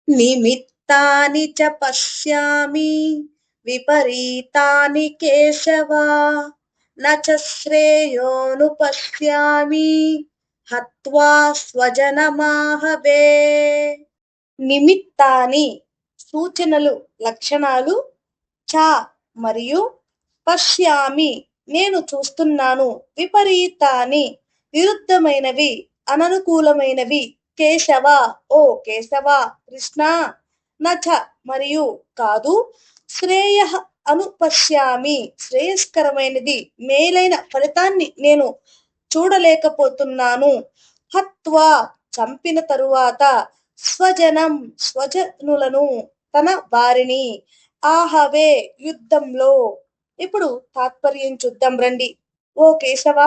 నిమిత్తాని చ పశ్యామి విపరీతాని కేశవ న చ శ్రేయోనుపశ్యామి హత్వా స్వజనమాహవే. నిమిత్తాని సూచనలు లక్షణాలు, చ మరియు పశ్యామి నేను చూస్తున్నాను, విపరీతాని విరుద్ధమైనవి, అననుకూలమైనవి, కేశవ ఓ కేశవ కృష్ణ, నచ మరియు కాదు, శ్రేయ అనుపశ్యామి శ్రేయస్కరమైనది మేలైన ఫలితాన్ని నేను చూడలేకపోతున్నాను. హత్వా చంపిన తరువాత, స్వజనం స్వజనులను తన వారిని, ఆహవే యుద్ధంలో. ఇప్పుడు తాత్పర్యం చూద్దాం రండి. ఓ కేశవ,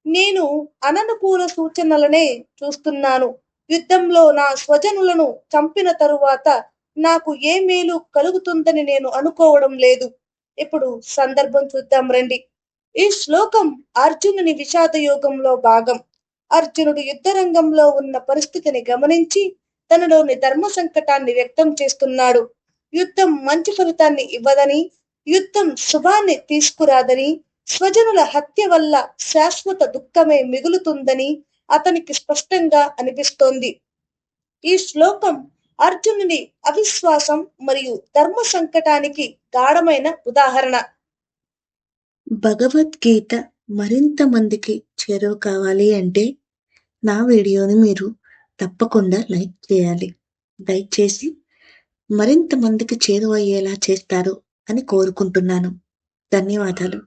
నేను అననుకూల సూచనలనే చూస్తున్నాను. యుద్ధంలో నా స్వజనులను చంపిన తరువాత నాకు ఏ మేలు కలుగుతుందని నేను అనుకోవడం లేదు. ఇప్పుడు సందర్భం చూద్దాం రండి. ఈ శ్లోకం అర్జునుని విషాద యోగంలో భాగం. అర్జునుడు యుద్ధరంగంలో ఉన్న పరిస్థితిని గమనించి తనలోని ధర్మ సంకటాన్ని వ్యక్తం చేస్తున్నాడు. యుద్ధం మంచి ఫలితాన్ని ఇవ్వదని, యుద్ధం శుభాన్ని తీసుకురాదని, స్వజనుల హత్య వల్ల శాశ్వత దుఃఖమే మిగులుతుందని అతనికి స్పష్టంగా అనిపిస్తోంది. ఈ శ్లోకం అర్జునుని అవిశ్వాసం మరియు ధర్మ సంకటానికి గాఢమైన ఉదాహరణ. భగవద్గీత మరింత మందికి చేరువ కావాలి అంటే నా వీడియోని మీరు తప్పకుండా లైక్ చేయాలి. లైక్ చేసి మరింత మందికి చేరువయ్యేలా చేస్తారు అని కోరుకుంటున్నాను. ధన్యవాదాలు.